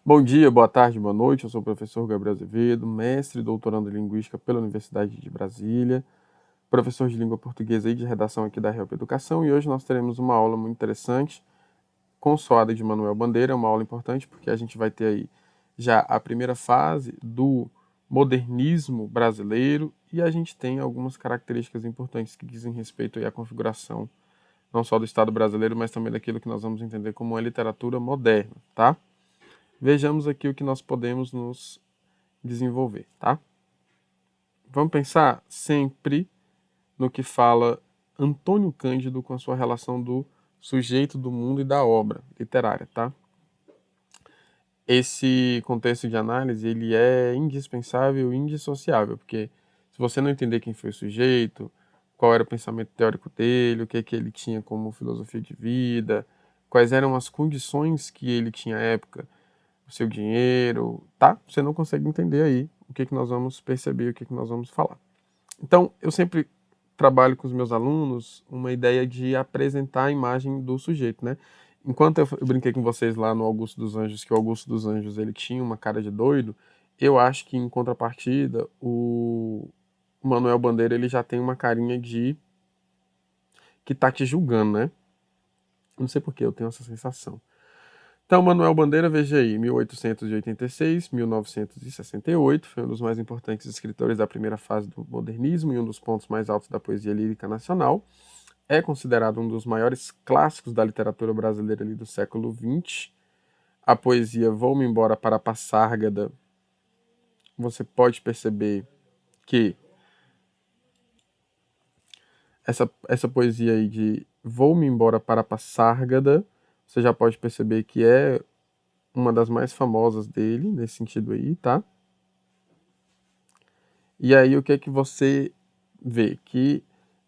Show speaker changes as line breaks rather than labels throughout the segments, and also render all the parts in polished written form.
Bom dia, boa tarde, boa noite. Eu sou o professor Gabriel Azevedo, mestre e doutorando em Linguística pela Universidade de Brasília, professor de língua portuguesa e de redação aqui da Help Educação, e hoje nós teremos uma aula muito interessante, consoada de Manuel Bandeira, uma aula importante porque a gente vai ter aí já a primeira fase do modernismo brasileiro e a gente tem algumas características importantes que dizem respeito aí à configuração não só do Estado brasileiro, mas também daquilo que nós vamos entender como a literatura moderna, tá? Vejamos aqui o que nós podemos nos desenvolver, tá? Vamos pensar sempre no que fala Antônio Cândido com a sua relação do sujeito do mundo e da obra literária, tá? Esse contexto de análise, ele é indispensável e indissociável, porque se você não entender quem foi o sujeito, qual era o pensamento teórico dele, o que ele tinha como filosofia de vida, quais eram as condições que ele tinha à época, o seu dinheiro, tá? Você não consegue entender aí o que nós vamos perceber, o que nós vamos falar. Então, eu sempre trabalho com os meus alunos uma ideia de apresentar a imagem do sujeito, né? Enquanto eu brinquei com vocês lá no Augusto dos Anjos, que o Augusto dos Anjos ele tinha uma cara de doido, eu acho que em contrapartida o Manuel Bandeira ele já tem uma carinha de que tá te julgando, né? Não sei por que eu tenho essa sensação. Então, Manuel Bandeira, veja aí, 1886, 1968, foi um dos mais importantes escritores da primeira fase do modernismo e um dos pontos mais altos da poesia lírica nacional. É considerado um dos maiores clássicos da literatura brasileira ali do século XX. A poesia Vou-me embora para Passárgada, você pode perceber que essa poesia aí de Vou-me embora para Passárgada, você já pode perceber que é uma das mais famosas dele, nesse sentido aí, tá? E aí o que é que você vê? Que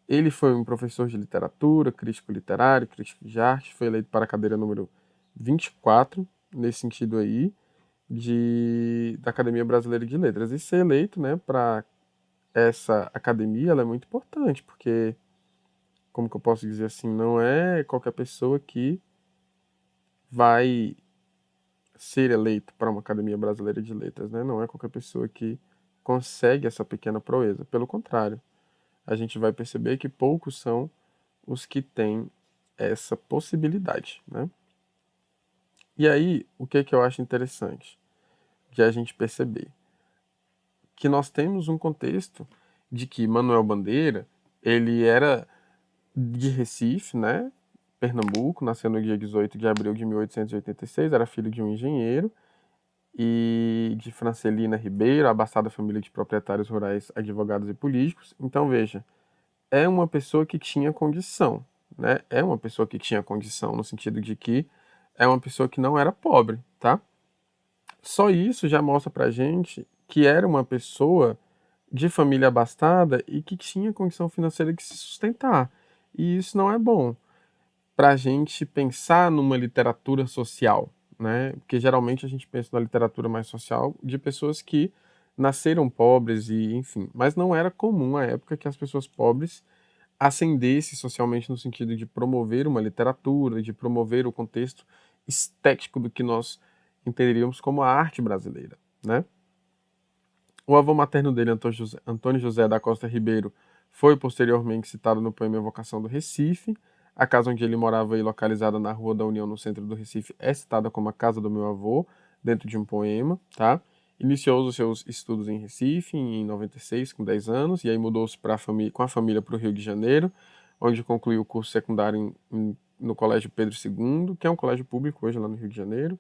ele foi um professor de literatura, crítico literário, crítico de arte, foi eleito para a cadeira número 24, nesse sentido aí, da Academia Brasileira de Letras. E ser eleito, né, para essa academia, ela é muito importante, porque, como que eu posso dizer assim, não é qualquer pessoa que vai ser eleito para uma Academia Brasileira de Letras, né? Não é qualquer pessoa que consegue essa pequena proeza. Pelo contrário, a gente vai perceber que poucos são os que têm essa possibilidade, né? E aí, o que é que eu acho interessante de a gente perceber? Que nós temos um contexto de que Manuel Bandeira, ele era de Recife, né? Pernambuco, nasceu no dia 18 de abril de 1886, era filho de um engenheiro, e de Francelina Ribeiro, abastada família de proprietários rurais, advogados e políticos. Então, veja, é uma pessoa que tinha condição, né? É uma pessoa que tinha condição, no sentido de que é uma pessoa que não era pobre, tá? Só isso já mostra pra gente que era uma pessoa de família abastada e que tinha condição financeira de se sustentar. E isso não é bom pra gente pensar numa literatura social, né? Porque geralmente a gente pensa na literatura mais social de pessoas que nasceram pobres e, enfim, mas não era comum à época que as pessoas pobres ascendesse socialmente no sentido de promover uma literatura, de promover o contexto estético do que nós entenderíamos como a arte brasileira, né? O avô materno dele, Antônio José da Costa Ribeiro, foi posteriormente citado no poema Evocação do Recife. A casa onde ele morava, localizada na Rua da União, no centro do Recife, é citada como a casa do meu avô, dentro de um poema, tá? Iniciou os seus estudos em Recife em 96, com 10 anos, e aí mudou-se com a família para o Rio de Janeiro, onde concluiu o curso secundário no Colégio Pedro II, que é um colégio público hoje lá no Rio de Janeiro.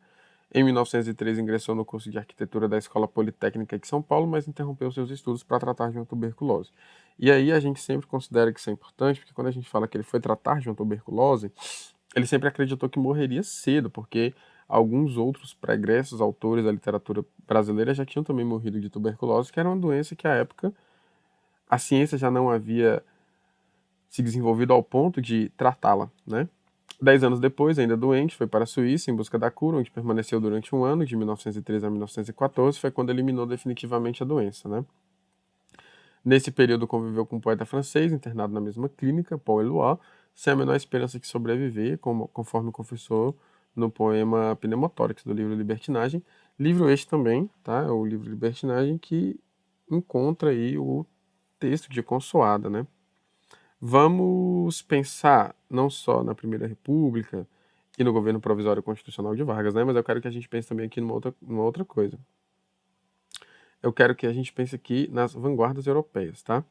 Em 1903 ingressou no curso de arquitetura da Escola Politécnica de São Paulo, mas interrompeu seus estudos para tratar de uma tuberculose. E aí a gente sempre considera que isso é importante, porque quando a gente fala que ele foi tratar de uma tuberculose, ele sempre acreditou que morreria cedo, porque alguns outros pregressos autores da literatura brasileira já tinham também morrido de tuberculose, que era uma doença que à época a ciência já não havia se desenvolvido ao ponto de tratá-la, né? 10 anos depois, ainda doente, foi para a Suíça em busca da cura, onde permaneceu durante um ano, de 1913 a 1914, foi quando eliminou definitivamente a doença, né? Nesse período conviveu com um poeta francês, internado na mesma clínica, Paul Eluard, sem a menor esperança de sobreviver, conforme confessou no poema Pneumotórax, do livro Libertinagem, Livro este também, tá? É o livro Libertinagem, que encontra aí o texto de Consoada, né? Vamos pensar não só na Primeira República e no governo provisório constitucional de Vargas, né? Mas eu quero que a gente pense também aqui numa outra coisa. Eu quero que a gente pense aqui nas vanguardas europeias, tá?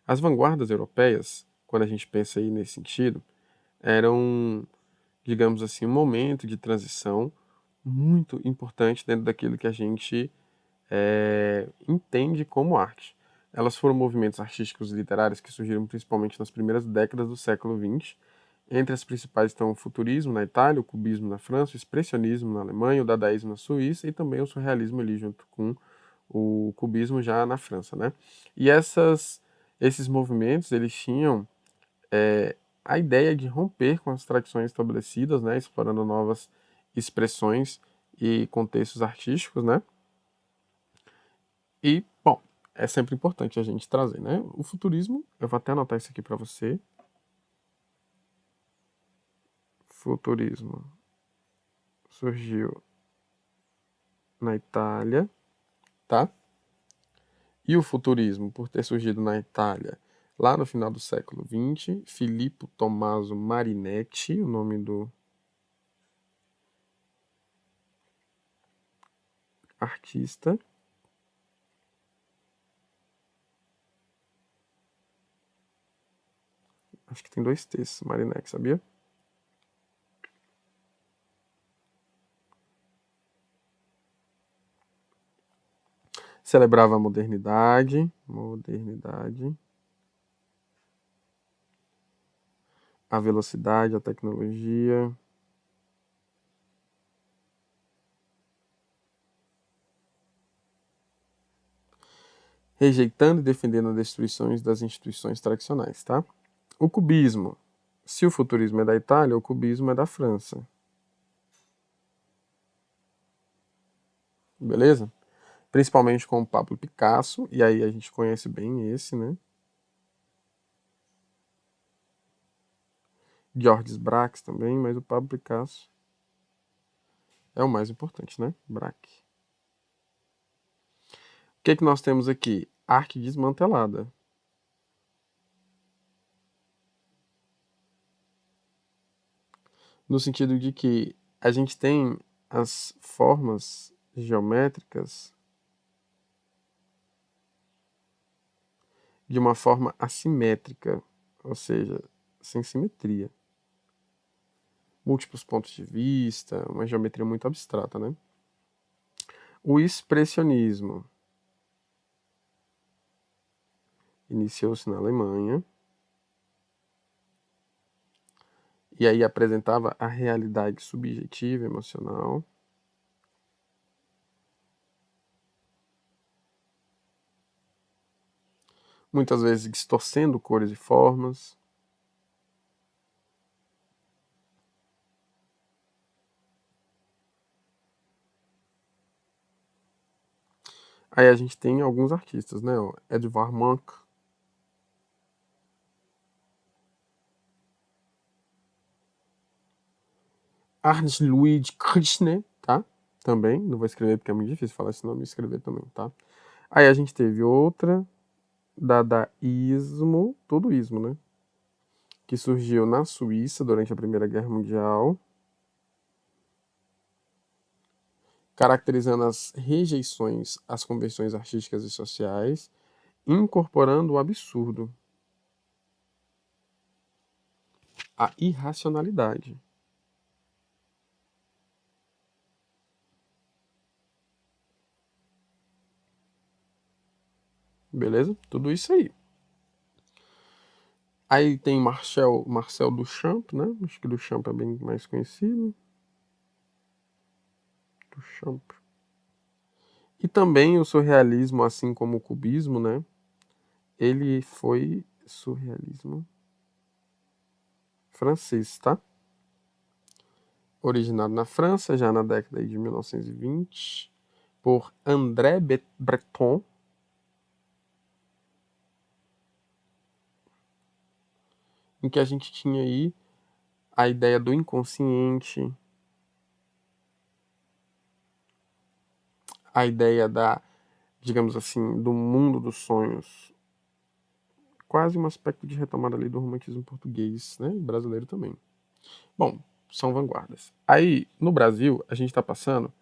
As vanguardas europeias, quando a gente pensa aí nesse sentido, eram, digamos assim, um momento de transição muito importante dentro daquilo que a gente entende como arte. Elas foram movimentos artísticos e literários que surgiram principalmente nas primeiras décadas do século XX. Entre as principais estão o futurismo na Itália, o cubismo na França, o expressionismo na Alemanha, o dadaísmo na Suíça e também o surrealismo ali junto com o cubismo já na França, né? E esses movimentos, eles tinham a ideia de romper com as tradições estabelecidas, né? Explorando novas expressões e contextos artísticos, né? E, bom, é sempre importante a gente trazer, né? O futurismo, eu vou até anotar isso aqui para você. Futurismo surgiu na Itália, tá? E o futurismo, por ter surgido na Itália lá no final do século XX, Filippo Tommaso Marinetti, o nome do artista. Acho que tem dois T's, Marinetti, sabia? Celebrava a modernidade, a velocidade, a tecnologia, rejeitando e defendendo as destruições das instituições tradicionais, tá? O cubismo. Se o futurismo é da Itália, o cubismo é da França. Beleza? Principalmente com o Pablo Picasso, e aí a gente conhece bem esse, né? Georges Braque também, mas o Pablo Picasso é o mais importante, né? Braque. O que, que nós temos aqui? Arte desmantelada. No sentido de que a gente tem as formas geométricas de uma forma assimétrica, ou seja, sem simetria. Múltiplos pontos de vista, uma geometria muito abstrata, né? O expressionismo iniciou-se na Alemanha e aí apresentava a realidade subjetiva, emocional. Muitas vezes distorcendo cores e formas. Aí a gente tem alguns artistas, né? Edvard Munch, Ernst Ludwig Kirchner, tá? Também, não vou escrever porque é muito difícil falar esse nome e escrever também, tá? Aí a gente teve outra, dadaísmo, tudo ismo, né? Que surgiu na Suíça durante a Primeira Guerra Mundial, caracterizando as rejeições às convenções artísticas e sociais, incorporando o absurdo, a irracionalidade. Beleza? Tudo isso aí. Aí tem Marcel Duchamp, né? Acho que Duchamp é bem mais conhecido. Duchamp. E também o surrealismo, assim como o cubismo, né? Ele foi surrealismo francês, tá? Originado na França, já na década de 1920, por André Breton, em que a gente tinha aí a ideia do inconsciente, a ideia da, digamos assim, do mundo dos sonhos, quase um aspecto de retomada ali do romantismo português, né, e brasileiro também. Bom, são vanguardas. Aí, no Brasil, a gente está passando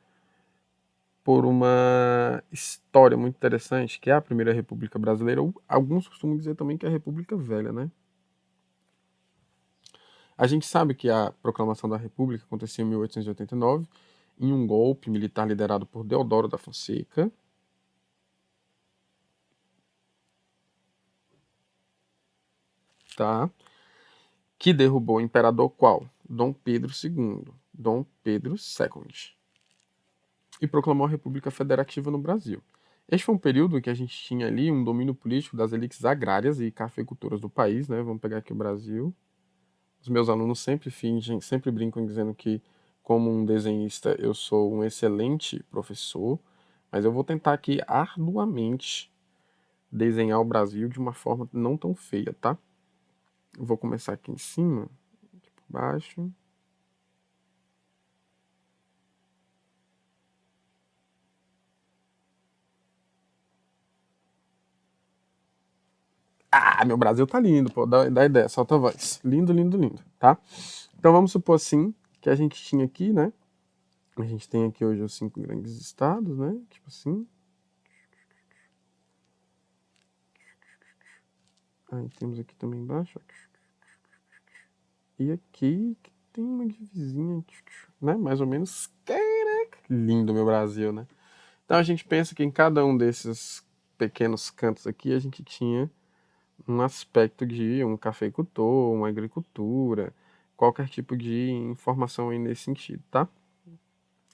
por uma história muito interessante, que é a Primeira República Brasileira, ou alguns costumam dizer também que é a República Velha, né? A gente sabe que a proclamação da República aconteceu em 1889, em um golpe militar liderado por Deodoro da Fonseca, tá? Que derrubou o imperador qual? Dom Pedro II, Dom Pedro II, e proclamou a República Federativa no Brasil. Este foi um período em que a gente tinha ali um domínio político das elites agrárias e cafeicultoras do país, né? Vamos pegar aqui o Brasil. Os meus alunos sempre fingem, sempre brincam dizendo que, como um desenhista, eu sou um excelente professor, mas eu vou tentar aqui arduamente desenhar o Brasil de uma forma não tão feia, tá? Eu vou começar aqui em cima, aqui por baixo. Ah, meu Brasil tá lindo, pô, dá ideia, solta a voz. Lindo, lindo, lindo, tá? Então vamos supor assim que a gente tinha aqui, né? A gente tem aqui hoje os 5 grandes estados, né? Tipo assim. Aí temos aqui também embaixo, ó. E aqui que tem uma divisinha, né? Mais ou menos. Caraca, lindo meu Brasil, né? Então a gente pensa que em cada um desses pequenos cantos aqui a gente tinha um aspecto de um cafeicultor, uma agricultura, qualquer tipo de informação aí nesse sentido, tá?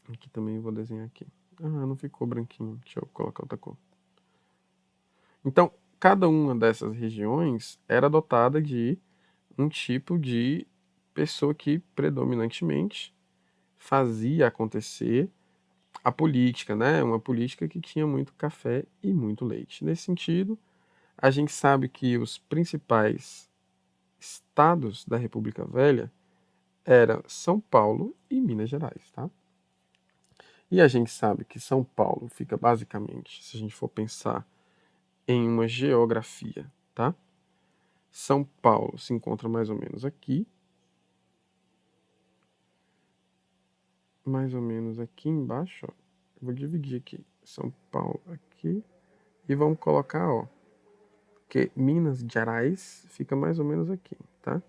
Aqui também eu vou desenhar aqui. Ah, não ficou branquinho. Deixa eu colocar outra cor. Então, cada uma dessas regiões era dotada de um tipo de pessoa que predominantemente fazia acontecer a política, né? Uma política que tinha muito café e muito leite. Nesse sentido, a gente sabe que os principais estados da República Velha eram São Paulo e Minas Gerais, tá? E a gente sabe que São Paulo fica basicamente, se a gente for pensar em uma geografia, tá? São Paulo se encontra mais ou menos aqui, mais ou menos aqui embaixo, ó. Vou dividir aqui, São Paulo aqui, e vamos colocar, ó, que Minas Gerais fica mais ou menos aqui, tá?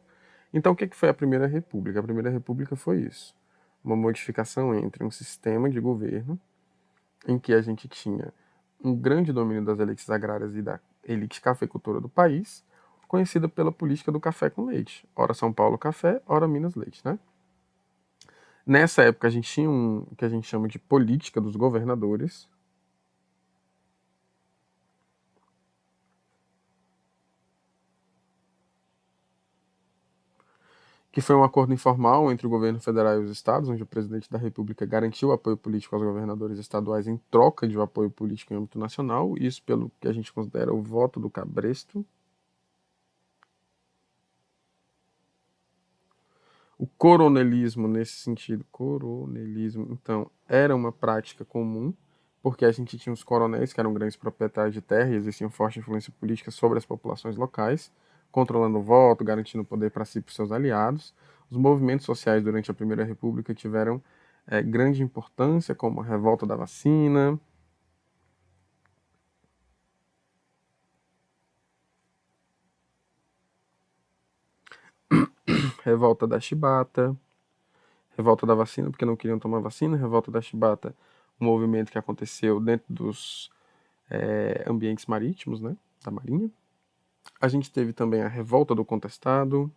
Então, o que foi a Primeira República? A Primeira República foi isso, uma modificação entre um sistema de governo em que a gente tinha um grande domínio das elites agrárias e da elite cafeicultora do país, conhecida pela política do café com leite. Ora São Paulo café, ora Minas leite, né? Nessa época a gente tinha o que a gente chama de política dos governadores, que foi um acordo informal entre o governo federal e os estados, onde o presidente da República garantiu o apoio político aos governadores estaduais em troca de um apoio político em âmbito nacional, isso pelo que a gente considera o voto do cabresto. O coronelismo, nesse sentido, coronelismo, então, era uma prática comum, porque a gente tinha os coronéis, que eram grandes proprietários de terra, e existia uma forte influência política sobre as populações locais, controlando o voto, garantindo poder para si e para seus aliados. Os movimentos sociais durante a Primeira República tiveram grande importância, como a revolta da vacina, revolta da chibata, revolta da vacina porque não queriam tomar vacina, revolta da chibata, um movimento que aconteceu dentro dos ambientes marítimos, né, da Marinha. A gente teve também a revolta do contestado.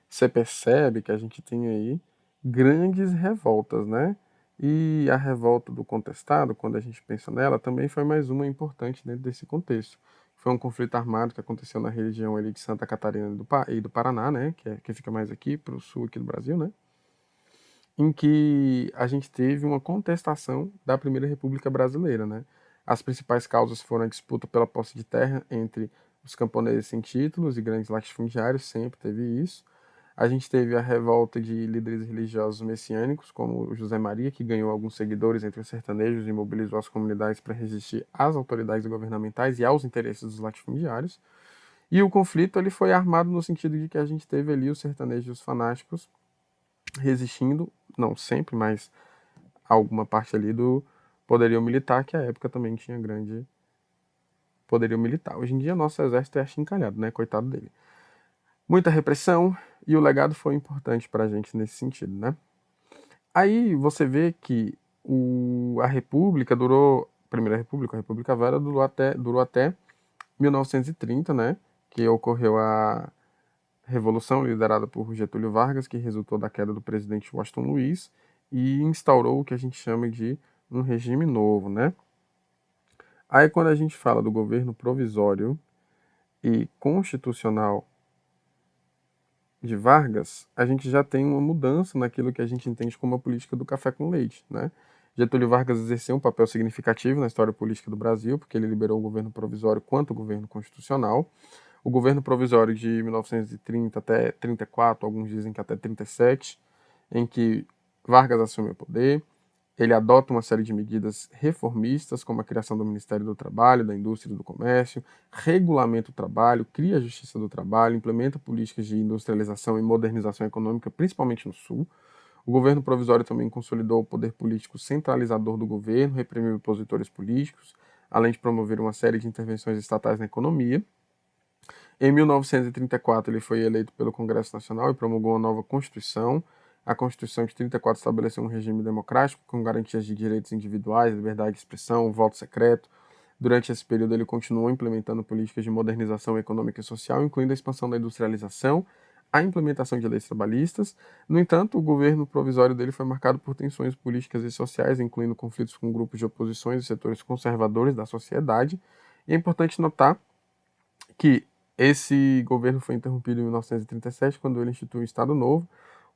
Você percebe que a gente tem aí grandes revoltas, né? E a revolta do contestado, quando a gente pensa nela, também foi mais uma importante dentro desse contexto. Foi um conflito armado que aconteceu na região ali de Santa Catarina e do Paraná, né? Que fica mais aqui para o sul aqui do Brasil, né? Em que a gente teve uma contestação da Primeira República Brasileira, né? As principais causas foram a disputa pela posse de terra entre os camponeses sem títulos e grandes latifundiários, sempre teve isso. A gente teve a revolta de líderes religiosos messiânicos, como o José Maria, que ganhou alguns seguidores entre os sertanejos e mobilizou as comunidades para resistir às autoridades governamentais e aos interesses dos latifundiários. E o conflito ele foi armado no sentido de que a gente teve ali os sertanejos fanáticos resistindo, não sempre, mas alguma parte ali do poderio militar, que à época também tinha grande poderio militar. Hoje em dia, nosso exército é achincalhado, né? Coitado dele. Muita repressão, e o legado foi importante para a gente nesse sentido, né? Aí você vê que a República durou, Primeira República, a República Velha durou até 1930, né? Que ocorreu a revolução liderada por Getúlio Vargas, que resultou da queda do presidente Washington Luiz e instaurou o que a gente chama de um regime novo, né? Aí quando a gente fala do governo provisório e constitucional de Vargas, a gente já tem uma mudança naquilo que a gente entende como a política do café com leite, né? Getúlio Vargas exerceu um papel significativo na história política do Brasil, porque ele liberou o governo provisório quanto o governo constitucional. O governo provisório de 1930 até 34, alguns dizem que até 37, em que Vargas assume o poder. Ele adota uma série de medidas reformistas, como a criação do Ministério do Trabalho, da Indústria e do Comércio, regulamenta o trabalho, cria a Justiça do Trabalho, implementa políticas de industrialização e modernização econômica, principalmente no Sul. O governo provisório também consolidou o poder político centralizador do governo, reprimiu opositores políticos, além de promover uma série de intervenções estatais na economia. Em 1934, ele foi eleito pelo Congresso Nacional e promulgou uma nova Constituição. A Constituição de 34 estabeleceu um regime democrático com garantias de direitos individuais, liberdade de expressão, voto secreto. Durante esse período, ele continuou implementando políticas de modernização econômica e social, incluindo a expansão da industrialização, a implementação de leis trabalhistas. No entanto, o governo provisório dele foi marcado por tensões políticas e sociais, incluindo conflitos com grupos de oposições e setores conservadores da sociedade. E é importante notar que esse governo foi interrompido em 1937, quando ele instituiu o Estado Novo,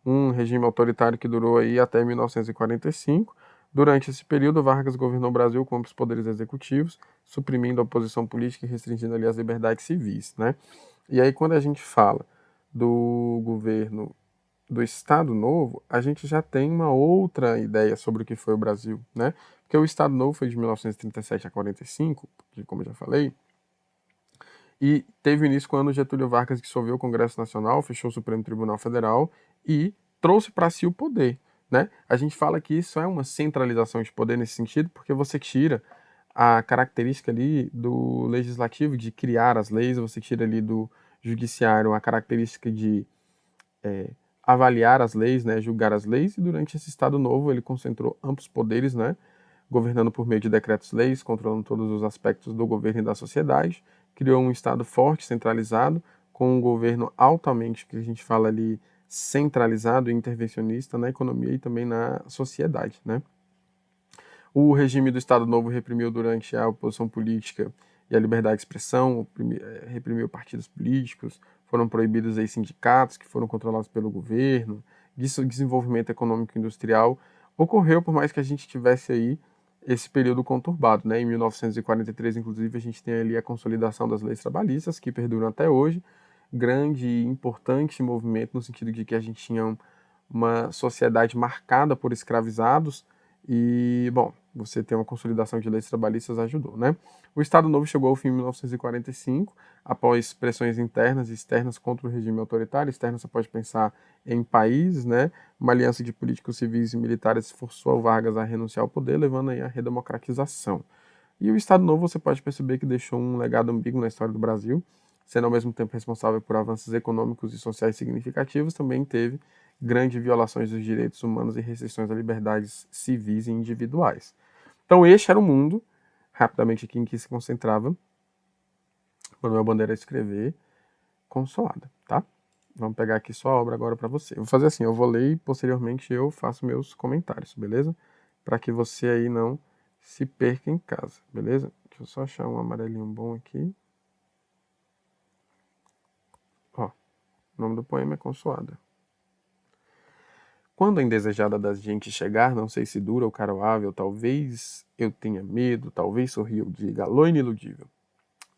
um regime autoritário que durou aí até 1945. Durante esse período, Vargas governou o Brasil com os poderes executivos, suprimindo a oposição política e restringindo ali as liberdades civis, né? E aí, quando a gente fala do governo do Estado Novo, a gente já tem uma outra ideia sobre o que foi o Brasil, né? Porque o Estado Novo foi de 1937 a 45, que, como eu já falei, e teve início quando Getúlio Vargas dissolveu o Congresso Nacional, fechou o Supremo Tribunal Federal e trouxe para si o poder, né? A gente fala que isso é uma centralização de poder nesse sentido, porque você tira a característica ali do legislativo de criar as leis, você tira ali do judiciário a característica de avaliar as leis, né, julgar as leis, e durante esse Estado Novo ele concentrou amplos poderes, né, governando por meio de decretos-leis, controlando todos os aspectos do governo e da sociedade, criou um Estado forte, centralizado, com um governo altamente, que a gente fala ali, centralizado e intervencionista na economia e também na sociedade, né. O regime do Estado Novo reprimiu durante a oposição política e a liberdade de expressão, reprimiu partidos políticos, foram proibidos aí sindicatos que foram controlados pelo governo, desenvolvimento econômico e industrial ocorreu por mais que a gente tivesse aí esse período conturbado, né? Em 1943, inclusive, a gente tem ali a consolidação das leis trabalhistas, que perduram até hoje, grande e importante movimento no sentido de que a gente tinha uma sociedade marcada por escravizados e, bom, você ter uma consolidação de leis trabalhistas ajudou, né? O Estado Novo chegou ao fim em 1945, após pressões internas e externas contra o regime autoritário. Externa você pode pensar em países, né? Uma aliança de políticos civis e militares forçou Vargas a renunciar ao poder, levando aí à redemocratização. E o Estado Novo você pode perceber que deixou um legado ambíguo na história do Brasil, sendo ao mesmo tempo responsável por avanços econômicos e sociais significativos, também teve grandes violações dos direitos humanos e restrições a liberdades civis e individuais. Então este era o mundo, rapidamente aqui, em que se concentrava Manuel Bandeira escrever Consolada, tá? Vamos pegar aqui só a obra agora para você. Eu vou fazer assim, eu vou ler e posteriormente eu faço meus comentários, beleza? Para que você aí não se perca em casa, beleza? Deixa eu só achar um amarelinho bom aqui. Ó, o nome do poema é Consoada. Quando a indesejada das gentes chegar, não sei se dura ou caroável, talvez eu tenha medo, talvez sorria eu diga, alô iniludível.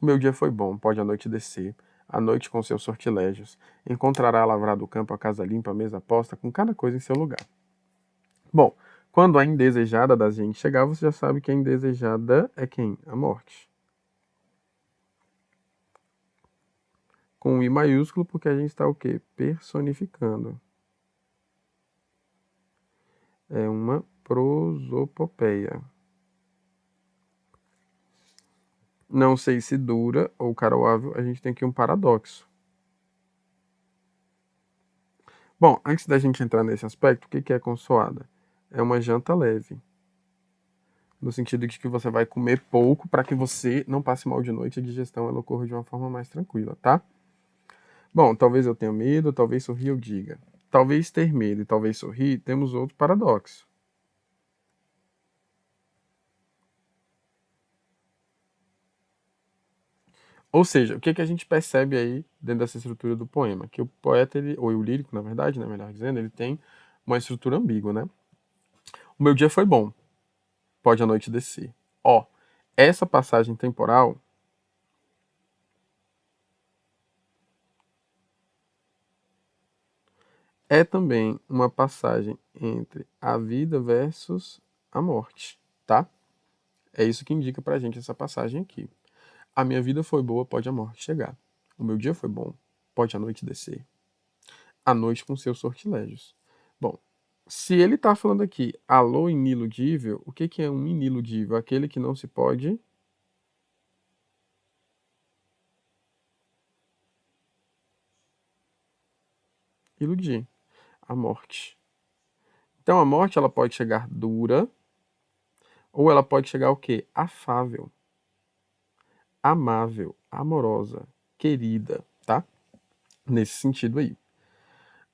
O meu dia foi bom, pode a noite descer, à noite com seus sortilégios. Encontrará lavrado o campo, a casa limpa, a mesa posta, com cada coisa em seu lugar. Bom, quando a indesejada da gente chegar, você já sabe que a indesejada é quem? A morte. Com I maiúsculo, porque a gente está o quê? Personificando. É uma prosopopeia. Não sei se dura ou caroável, a gente tem aqui um paradoxo. Bom, antes da gente entrar nesse aspecto, o que é consoada? É uma janta leve. No sentido de que você vai comer pouco para que você não passe mal de noite e a digestão ela ocorra de uma forma mais tranquila, tá? Bom, talvez eu tenha medo, talvez sorrir eu diga. Talvez ter medo e talvez sorrir, temos outro paradoxo. Ou seja, o que a gente percebe aí dentro dessa estrutura do poema? Que o poeta, ou o lírico, na verdade, né, melhor dizendo, ele tem uma estrutura ambígua, né? O meu dia foi bom, pode a noite descer. Ó, essa passagem temporal é também uma passagem entre a vida versus a morte, tá? É isso que indica pra gente essa passagem aqui. A minha vida foi boa, pode a morte chegar. O meu dia foi bom, pode a noite descer. A noite com seus sortilégios. Bom, se ele está falando aqui, alô iniludível, o que é um iniludível? Aquele que não se pode iludir. A morte. Então a morte ela pode chegar dura, ou ela pode chegar o quê? Afável, amável, amorosa, querida, tá? Nesse sentido aí.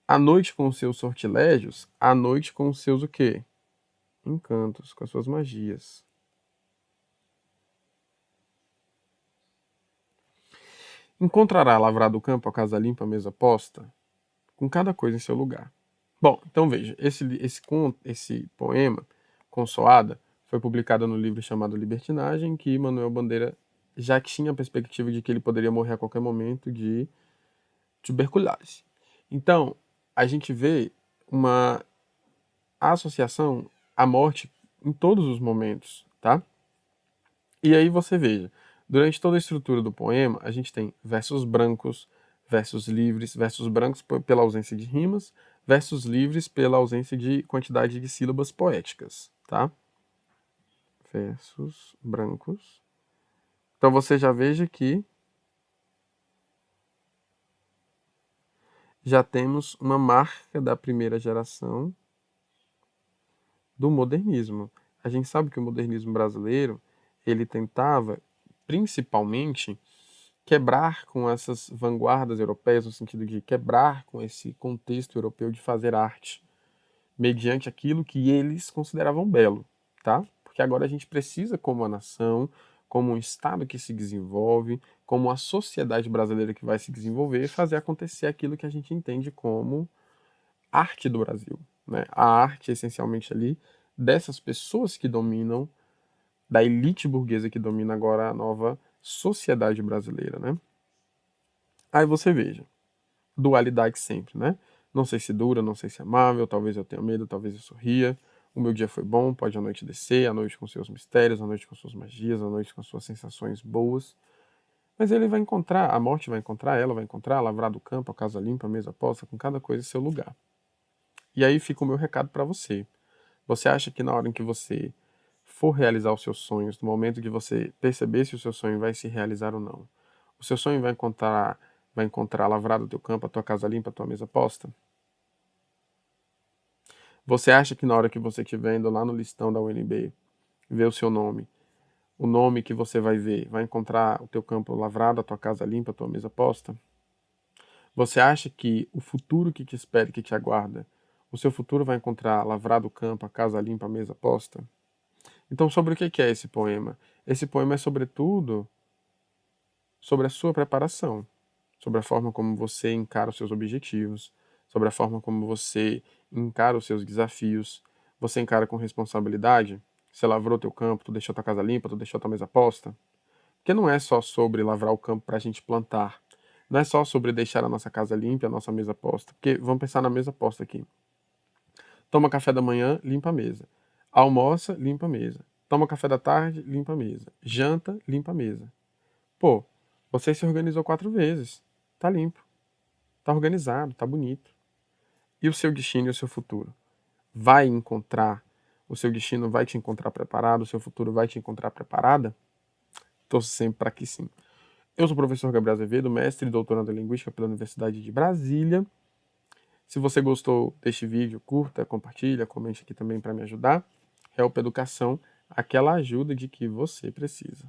A noite com os seus sortilégios, a noite com os seus o quê? Encantos, com as suas magias. Encontrará lavrado o campo, a casa limpa, a mesa posta, com cada coisa em seu lugar. Bom, então veja, esse poema, Consoada, foi publicado no livro chamado Libertinagem, que Manuel Bandeira já tinha a perspectiva de que ele poderia morrer a qualquer momento de tuberculose. Então, a gente vê uma associação à morte em todos os momentos, tá? E aí você veja, durante toda a estrutura do poema, a gente tem versos brancos, versos livres, versos brancos pela ausência de rimas, versos livres pela ausência de quantidade de sílabas poéticas, tá? Versos brancos. Então você já veja que já temos uma marca da primeira geração do modernismo. A gente sabe que o modernismo brasileiro, ele tentava principalmente quebrar com essas vanguardas europeias, no sentido de quebrar com esse contexto europeu de fazer arte, mediante aquilo que eles consideravam belo, tá? Porque agora a gente precisa, como uma nação, como um Estado que se desenvolve, como a sociedade brasileira que vai se desenvolver, fazer acontecer aquilo que a gente entende como arte do Brasil, né? A arte, essencialmente, ali, dessas pessoas que dominam, da elite burguesa que domina agora a nova sociedade brasileira, né? Aí você veja, dualidade sempre, né? Não sei se dura, não sei se é amável, talvez eu tenha medo, talvez eu sorria. O meu dia foi bom, pode a noite descer, a noite com seus mistérios, a noite com suas magias, a noite com suas sensações boas. Mas ele vai encontrar, a morte vai encontrar, ela vai encontrar, lavrado o campo, a casa limpa, a mesa posta, com cada coisa em seu lugar. E aí fica o meu recado para você. Você acha que na hora em que você for realizar os seus sonhos, no momento de você perceber se o seu sonho vai se realizar ou não, o seu sonho vai encontrar lavrado o teu campo, a tua casa limpa, a tua mesa posta? Você acha que na hora que você estiver indo lá no listão da UNB, ver o seu nome, o nome que você vai ver, vai encontrar o teu campo lavrado, a tua casa limpa, a tua mesa posta? Você acha que o futuro que te espera, que te aguarda, o seu futuro vai encontrar lavrado o campo, a casa limpa, a mesa posta? Então, sobre o que é esse poema? Esse poema é, sobretudo, sobre a sua preparação, sobre a forma como você encara os seus objetivos, sobre a forma como você encara os seus desafios. Você encara com responsabilidade? Você lavrou teu campo, tu deixou tua casa limpa, tu deixou tua mesa posta? Porque não é só sobre lavrar o campo para a gente plantar. Não é só sobre deixar a nossa casa limpa, a nossa mesa posta. Porque vamos pensar na mesa posta aqui. Toma café da manhã, limpa a mesa. Almoça, limpa a mesa. Toma café da tarde, limpa a mesa. Janta, limpa a mesa. Pô, você se organizou 4 vezes. Tá limpo. Tá organizado, tá bonito. E o seu destino e o seu futuro? Vai encontrar, o seu destino vai te encontrar preparado, o seu futuro vai te encontrar preparada? Torço sempre para que sim. Eu sou o professor Gabriel Azevedo, mestre e doutorando em Linguística pela Universidade de Brasília. Se você gostou deste vídeo, curta, compartilha, comente aqui também para me ajudar. Help Educação, aquela ajuda de que você precisa.